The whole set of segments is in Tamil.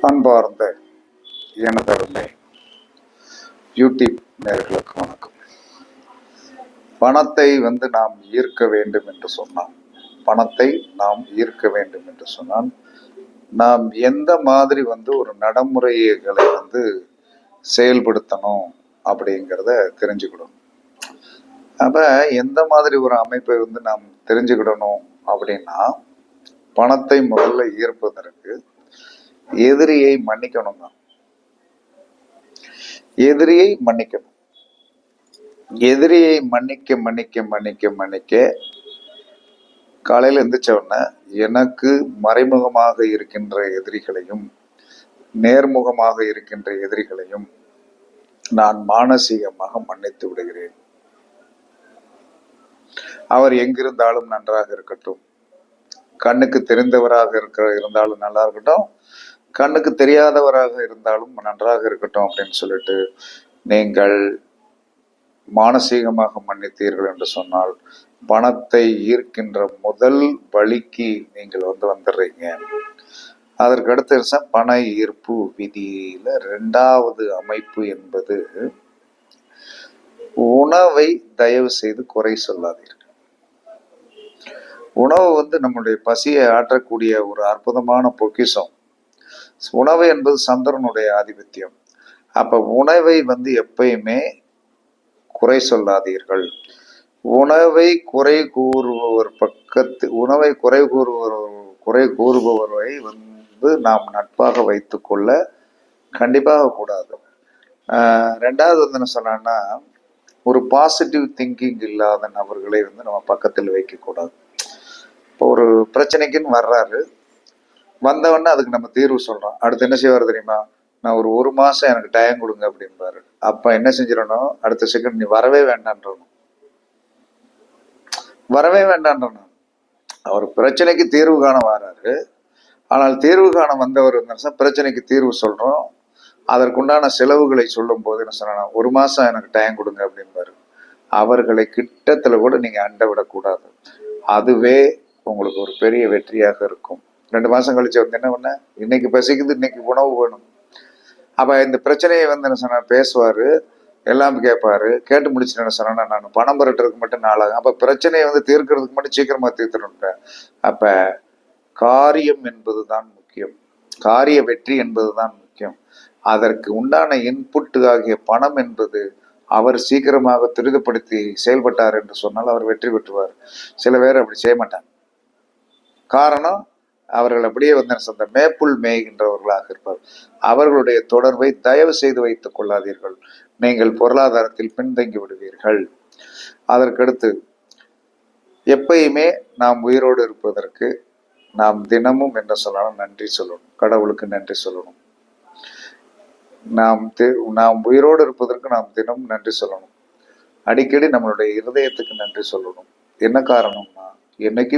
அன்பார்ந்த எனதருமை யூடியூப் நேயர்களுக்கு வணக்கம். பணத்தை நாம் ஈர்க்க வேண்டும் என்று சொன்னால் நாம் எந்த மாதிரி ஒரு நடைமுறைகளை செயல்படுத்தணும் அப்படிங்கிறத தெரிஞ்சுக்கிடணும். அப்ப எந்த மாதிரி ஒரு அமைப்பை நாம் தெரிஞ்சுக்கிடணும் அப்படின்னா, பணத்தை முதல்ல ஈர்ப்பதற்கு எதிரியை மன்னிக்கணும். எதிரியை மன்னிக்க காலையில் எந்திரிச்ச உடனே எனக்கு மறைமுகமாக இருக்கின்ற எதிரிகளையும் நேர்முகமாக இருக்கின்ற எதிரிகளையும் நான் மானசீகமாக மன்னித்து விடுகிறேன். அவர் எங்கிருந்தாலும் நன்றாக இருக்கட்டும், கண்ணுக்கு தெரிந்தவராக இருந்தாலும் நல்லா இருக்கட்டும், கண்ணுக்கு தெரியாதவராக இருந்தாலும் நன்றாக இருக்கட்டும் அப்படின்னு சொல்லிட்டு நீங்கள் மானசீகமாக மன்னித்தீர்கள் என்று சொன்னால் பணத்தை ஈர்க்கின்ற முதல் வழிக்கு நீங்கள் வந்துடுறீங்க. அதற்கு அடுத்த பண ஈர்ப்பு விதியில 2வது அமைப்பு என்பது உணவை தயவு செய்து குறை சொல்லாதீர்கள். உணவு நம்முடைய பசியை ஆற்றக்கூடிய ஒரு அற்புதமான பொக்கிஷம். உணவு என்பது சந்திரனுடைய ஆதிபத்தியம். அப்ப உணவை எப்பயுமே குறை சொல்லாதீர்கள். உணவை குறை கூறுபவரை நாம் நட்பாக வைத்துக் கொள்ள கண்டிப்பாக கூடாது. 2வது என்ன சொன்னா, ஒரு பாசிட்டிவ் திங்கிங் இல்லாத நபர்களை நம்ம பக்கத்தில் வைக்க கூடாது. இப்போ ஒரு பிரச்சனைக்குன்னு வர்றாரு, வந்தவொடனே அதுக்கு நம்ம தீர்வு சொல்றோம். அடுத்து என்ன செய்வார் தெரியுமா? நான் ஒரு மாசம் எனக்கு டைம் கொடுங்க அப்படின்பாரு. அப்ப என்ன செஞ்சிடணும், அடுத்த செகண்ட் நீ வரவே வேண்டான்றணும். அவர் பிரச்சனைக்கு தீர்வு காண வராரு, ஆனால் தீர்வு காண வந்தவர் பிரச்சனைக்கு தீர்வு சொல்றோம், அதற்குண்டான செலவுகளை சொல்லும் போது என்ன சொன்னா, 1 மாசம் எனக்கு டைம் கொடுங்க அப்படின்பாரு. அவர்களை கிட்டத்துல கூட நீங்க அண்ட விடக்கூடாது. அதுவே உங்களுக்கு ஒரு பெரிய வெற்றியாக இருக்கும். 2 மாசம் கழிச்சு என்ன பண்ண, இன்னைக்கு பசிக்குது, இன்னைக்கு உணவு வேணும். அப்ப இந்த பிரச்சனையை என்ன சொன்னா பேசுவாரு, எல்லாம் கேட்பாரு. கேட்டு முடிச்சுட்டு என்ன சொன்னா, நான் பணம் பெறட்டுறதுக்கு மட்டும் நாளாகும். அப்ப பிரச்சனையை தீர்க்கிறதுக்கு மட்டும் சீக்கிரமா தீர்த்துருப்பேன். அப்ப காரியம் என்பதுதான் முக்கியம், காரிய வெற்றி என்பதுதான் முக்கியம். அதற்கு உண்டான இன்புட் ஆகிய பணம் என்பது அவர் சீக்கிரமாக துரிதப்படுத்தி செயல்பட்டார் என்று சொன்னால் அவர் வெற்றி பெற்றுவார். சில பேர் அப்படி செய்ய மாட்டாங்க. காரணம், அவர்கள் அப்படியே அந்த மேப்புள் மேய்கின்றவர்களாக இருப்பார். அவர்களுடைய தொடர்பை தயவு செய்து வைத்துக் கொள்ளாதீர்கள். நீங்கள் பொருளாதாரத்தில் பின்தங்கி விடுவீர்கள். அதற்கடுத்து எப்பயுமே நாம் உயிரோடு இருப்பதற்கு நாம் தினமும் என்ன சொல்லணும், நன்றி சொல்லணும். கடவுளுக்கு நன்றி சொல்லணும். நாம் உயிரோடு இருப்பதற்கு நாம் தினமும் நன்றி சொல்லணும். அடிக்கடி நம்மளுடைய இருதயத்துக்கு நன்றி சொல்லணும். என்ன காரணம்னா, என்னைக்கு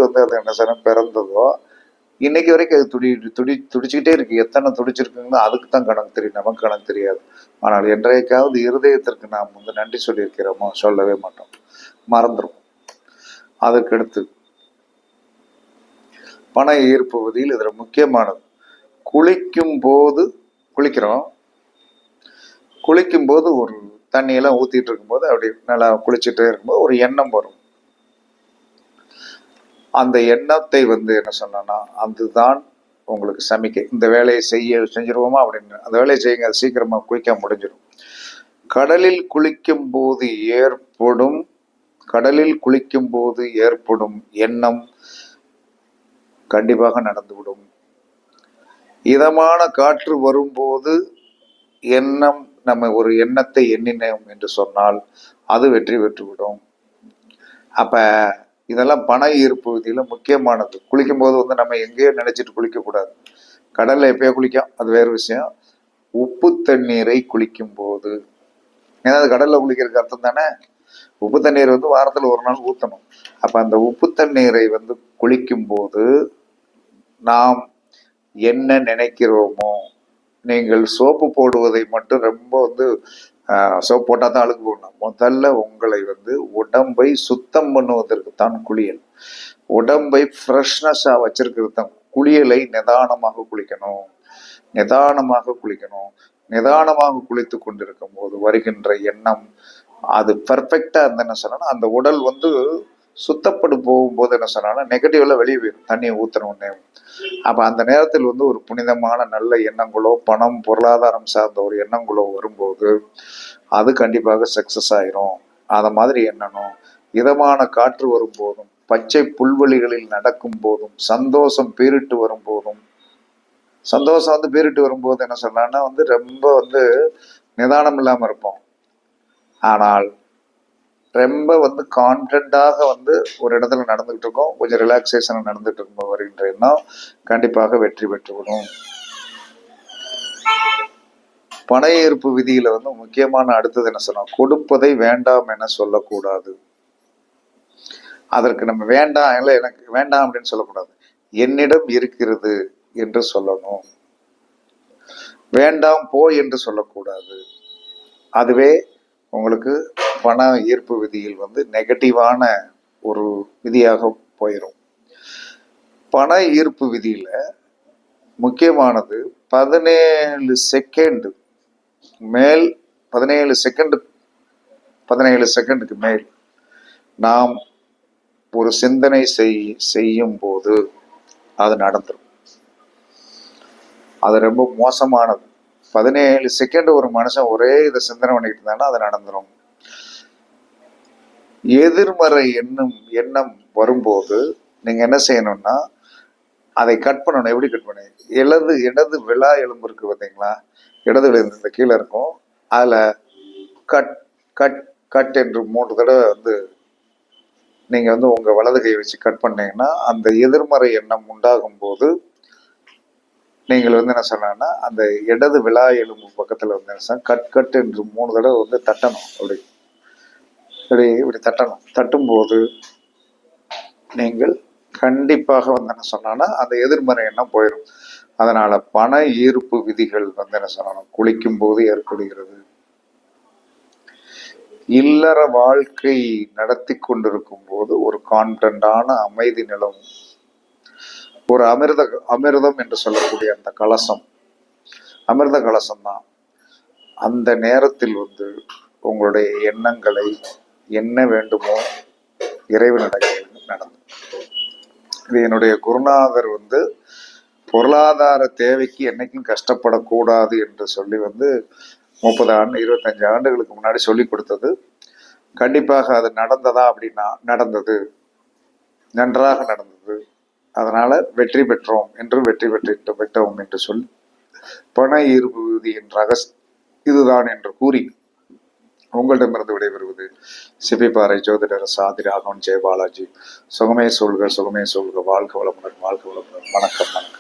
அது என்ன சொன்ன பிறந்ததோ இன்னைக்கு வரைக்கும் அது துடிச்சுக்கிட்டே இருக்கு. எத்தனை துடிச்சிருக்குன்னு அதுக்கு தான் கணக்கு தெரியும், நமக்கு கணக்கு தெரியாது. ஆனால் என்றைக்காவது இருதயத்திற்கு நாம் நன்றி சொல்லியிருக்கிறோமோ? சொல்லவே மாட்டோம், மறந்துடும். அதற்கடுத்து பண ஈர்ப்புவதில் இதுல முக்கியமானது, குளிக்கும் போது ஒரு தண்ணியெல்லாம் ஊத்திட்டு இருக்கும்போது அப்படி நல்லா குளிச்சுட்டே இருக்கும்போது ஒரு எண்ணம் வரும். அந்த எண்ணத்தை என்ன சொன்னா, அதுதான் உங்களுக்கு சமிக்கை. இந்த வேலையை செஞ்சிருவோமா அப்படின்னு அந்த வேலையை செய்யுங்க, அது சீக்கிரமா குயிக்கா முடிஞ்சிடும். கடலில் குளிக்கும் போது ஏற்படும் எண்ணம் கண்டிப்பாக நடந்துவிடும். இதமான காற்று வரும்போது நம்ம ஒரு எண்ணத்தை எண்ணினோம் என்று சொன்னால் அது வெற்றி பெற்றுவிடும். அப்ப இதெல்லாம் பண ஈர்ப்பு விதியில முக்கியமானது. குளிக்கும் போது நம்ம எங்கேயோ நினைச்சிட்டு குளிக்க கூடாது. கடல்ல எப்பயோ குளிக்கும், அது வேறு விஷயம். உப்பு தண்ணீரை குளிக்கும் போது, ஏன்னா கடல்ல குளிக்கிறதுக்கு அர்த்தம் தானே. உப்பு தண்ணீர் வாரத்துல 1 நாள் ஊத்தணும். அப்ப அந்த உப்பு தண்ணீரை குளிக்கும் போது நாம் என்ன நினைக்கிறோமோ, நீங்கள் சோப்பு போடுவதை மட்டும் ரொம்ப சோப்பு போட்டா தான் அழுக்கு போடணும். முதல்ல உங்களை உடம்பை சுத்தம் பண்ணுவதற்கு தான் குளியல். உடம்பை ஃப்ரெஷ்னஸா வச்சிருக்கிறது தான் குளியலை. நிதானமாக குளிக்கணும். நிதானமாக குளிக்கணும். நிதானமாக குளித்து கொண்டிருக்கும் போது வருகின்ற எண்ணம் அது பெர்ஃபெக்டா அந்த என்ன சொன்னா அந்த உடல் வந்து சுத்தப்படு போகும்போது என்ன சொன்னா நெகட்டிவ்ல வெளியே போயிடும், தண்ணியை ஊத்தணும்னே. அப்ப அந்த நேரத்தில் வந்து ஒரு புனிதமான நல்ல எண்ணங்களோ, பணம் பொருளாதாரம் சார்ந்த ஒரு எண்ணங்களோ வரும்போது அது கண்டிப்பாக சக்சஸ் ஆயிரும். அத மாதிரி எண்ணணும். இதமான காற்று வரும்போதும், பச்சை புல்வெளிகளில் நடக்கும் போதும், சந்தோஷம் பீரிட்டு வரும்போதும், சந்தோஷம் வந்து பீரிட்டு வரும்போது என்ன சொல்லலாம்னா வந்து ரொம்ப வந்து நிதானம் இல்லாம இருப்போம். ஆனால் ரொம்ப வந்து கான்ஃபிடண்டாக வந்து ஒரு இடத்துல நடந்துகிட்டு இருக்கோம், கொஞ்சம் ரிலாக்ஸேஷன் நடந்துட்டு இருக்கும் வருகின்ற எண்ணம் கண்டிப்பாக வெற்றி பெற்றுவிடும். பண ஈர்ப்பு விதியில வந்து முக்கியமான அடுத்தது என்ன சொன்னோம், கொடுப்பதை வேண்டாம் என சொல்லக்கூடாது. அதற்கு நம்ம வேண்டாம், இல்லை எனக்கு வேண்டாம் அப்படின்னு சொல்லக்கூடாது, என்னிடம் இருக்கிறது என்று சொல்லணும். வேண்டாம் போ என்று சொல்லக்கூடாது. அதுவே உங்களுக்கு பண ஈர்ப்பு விதியில் வந்து நெகட்டிவான ஒரு விதியாக போயிடும். பண ஈர்ப்பு விதியில முக்கியமானது 17 செகண்ட் மேல், 17 செகண்டுக்கு மேல் நாம் ஒரு சிந்தனை செய்யும் போது அது நடந்துடும். அது ரொம்ப மோசமானது. 17 செகண்ட் ஒரு மனுஷன் ஒரே இதை சிந்தனை பண்ணிட்டு இருந்தாங்கன்னா அது நடந்துடும். எதிர்மறை எண்ணம் வரும்போது நீங்க என்ன செய்யணும்னா அதை கட் பண்ணணும். எப்படி கட் பண்ண, இடது விழா எலும்பு இருக்கு பார்த்தீங்களா, இடது விழா இந்த கீழே இருக்கும், அதுல கட் கட் கட் என்று 3 தடவை வந்து நீங்க வந்து உங்க வலது கையை வச்சு கட் பண்ணீங்கன்னா அந்த எதிர்மறை எண்ணம் உண்டாகும் போது நீங்கள் வந்து என்ன சொன்னா அந்த இடது விழா எலும்பு பக்கத்துல வந்து என்ன கட் கட் என்று 3 தடவை வந்து தட்டணும். இப்படி தட்டணும். தட்டும் போது நீங்கள் கண்டிப்பாக வந்து என்ன சொன்னா அந்த எதிர்மறை எண்ணம் போயிடும். அதனால பண ஈர்ப்பு விதிகள் வந்து என்ன சொல்லணும், குளிக்கும் போது ஏற்படுகிறது. இல்லற வாழ்க்கை நடத்தி கொண்டிருக்கும் போது ஒரு கான்ஃபிடண்டான அமைதி நிலம், ஒரு அமிர்தம் என்று சொல்லக்கூடிய அந்த கலசம், அமிர்த கலசம் தான். அந்த நேரத்தில் வந்து உங்களுடைய எண்ணங்களை என்ன வேண்டுமோ இறைவனிடம் நடந்து. இது என்னுடைய குருநாதர் வந்து பொருளாதார தேவைக்கு என்னைக்கும் கஷ்டப்படக்கூடாது என்று சொல்லி வந்து 30 ஆண்டு 25 ஆண்டுகளுக்கு முன்னாடி சொல்லி கொடுத்தது. கண்டிப்பாக அது நடந்ததா அப்படின்னா நடந்தது, நன்றாக நடந்தது. அதனால வெற்றி பெற்றோம் என்று பெற்றோம் என்று சொல்லி பண ஈர்ப்பு விதியின் இதுதான் என்று கூறி உங்களிடமிருந்து விடைபெறுவது சிப்பிப்பாறை ஜோதிடர் சாதி ராகவன் ஜெயபாலாஜி. சுகமே சொல்க, சுகமே சொல்க. வாழ்க வளமுடன், வாழ்க வளமுடன். வணக்கம், வணக்கம்.